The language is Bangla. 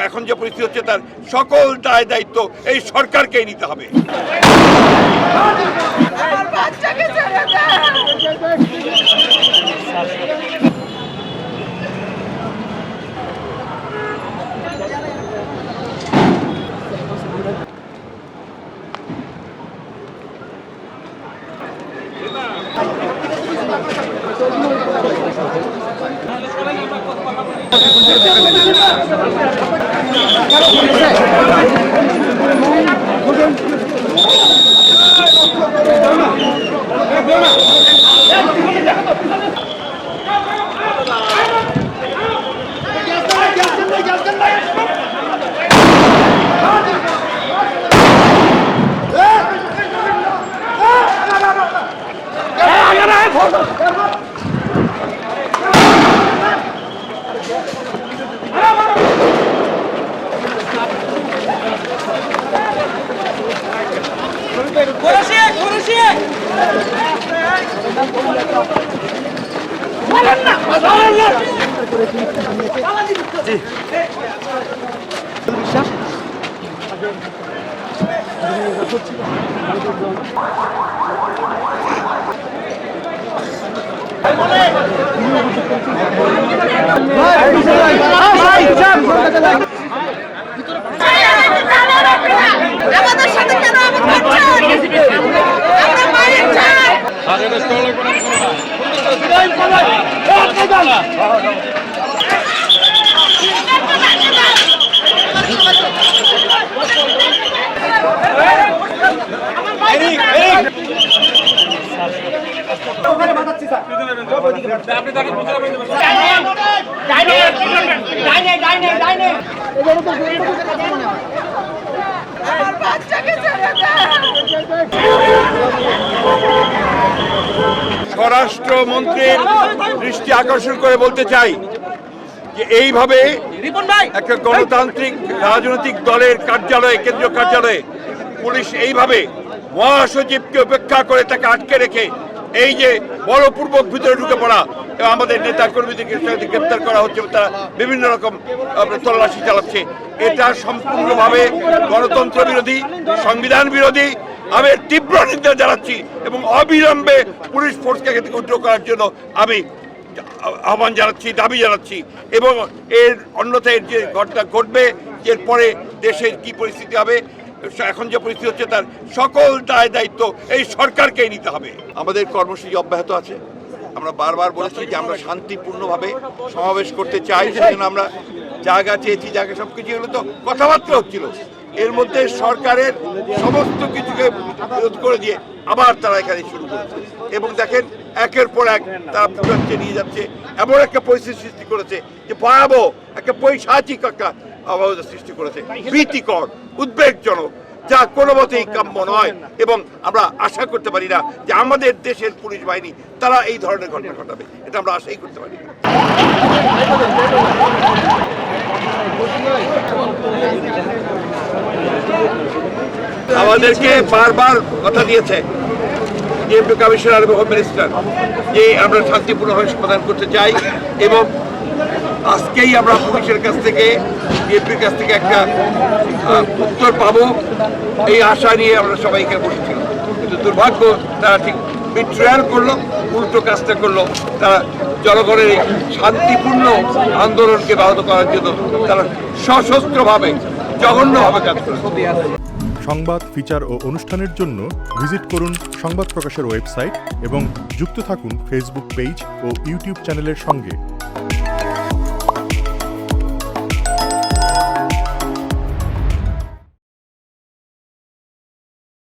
এখন যে পরিস্থিতি হচ্ছে তার সকল দায় দায়িত্ব এই সরকারকেই নিতে হবে। স্বরাষ্ট্রমন্ত্রীর দৃষ্টি আকর্ষণ করে বলতে চাই যে এইভাবে একটা গণতান্ত্রিক রাজনৈতিক দলের কার্যালয়ে, কেন্দ্রীয় কার্যালয়ে পুলিশ এইভাবে মহাসচিবকে উপেক্ষা করে তাকে আটকে রেখে এই যে বলপূর্বক ভিতরে ঢুকে পড়া এবং আমাদের নেতা কর্মীদেরকে গ্রেপ্তার করা হচ্ছে, তারা বিভিন্ন রকম তল্লাশি চালাচ্ছে, এটা সম্পূর্ণভাবে গণতন্ত্র বিরোধী, সংবিধান বিরোধী। আমি তীব্র নিন্দা জানাচ্ছি এবং অবিলম্বে পুলিশ ফোর্সকে উইথড্র করার জন্য আমি আহ্বান জানাচ্ছি, দাবি জানাচ্ছি। এবং এর অন্যথায় যে ঘটনা ঘটবে, এরপরে দেশের কি পরিস্থিতি হবে, এখন যে পরিস্থিতি হচ্ছে তার সকল দায় দায়িত্ব এই সরকারকেই নিতে হবে। আমাদের কর্মসূচি অব্যাহত আছে। আমরা বারবার বলেছি যে আমরা শান্তিপূর্ণভাবে সমাবেশ করতে চাই, সেজন্য আমরা জায়গা চেয়েছি, জায়গা সব কিছু হলো তো কথাবার্তা হচ্ছিল, এর মধ্যে সরকারের সমস্ত কিছুকে বিরোধ করে দিয়ে আবার তারা এখানে শুরু করেছে এবং দেখেন একের পর এক তারা পুরাচ্ছে নিয়ে যাচ্ছে, এমন একটা পরিস্থিতি সৃষ্টি করেছে যে ভয়াবহ একটা পৈশাচিক একটা অবস্থা সৃষ্টি করেছে, ভীতিকর, উদ্বেগজনক, যা কোনো মতেই কাম্য নয়। এবং আমরা আশা করতে পারি না যে আমাদের দেশের পুলিশ বাহিনী তারা এই ধরনের ঘটনা ঘটাবে, এটা আমরা আশাই করতে পারি না। আমাদেরকে বারবার কথা দিয়েছে ডিএমপি কমিশনার এবং হোম মিনিস্টার যে আমরা শান্তিপূর্ণভাবে সমাধান করতে চাই এবং আজকেই আমরা পুলিশের কাছ থেকে, ডিএমপির কাছ থেকে একটা উত্তর পাবো এই আশা নিয়ে আমরা সবাইকে বসেছিলাম। কিন্তু দুর্ভাগ্য তারা ঠিক বিট্রায়াল করলো, উল্টো কাজটা করলো। তারা জনগণের শান্তিপূর্ণ আন্দোলনকে ব্যাহত করার জন্য তারা সশস্ত্রভাবে, জঘন্যভাবে কাজ করেছে। সংবাদ, ফিচার ও অনুষ্ঠানের জন্য ভিজিট করুন সংবাদ প্রকাশের ওয়েবসাইট এবং যুক্ত থাকুন ফেসবুক পেজ ও ইউটিউব চ্যানেলের সঙ্গে।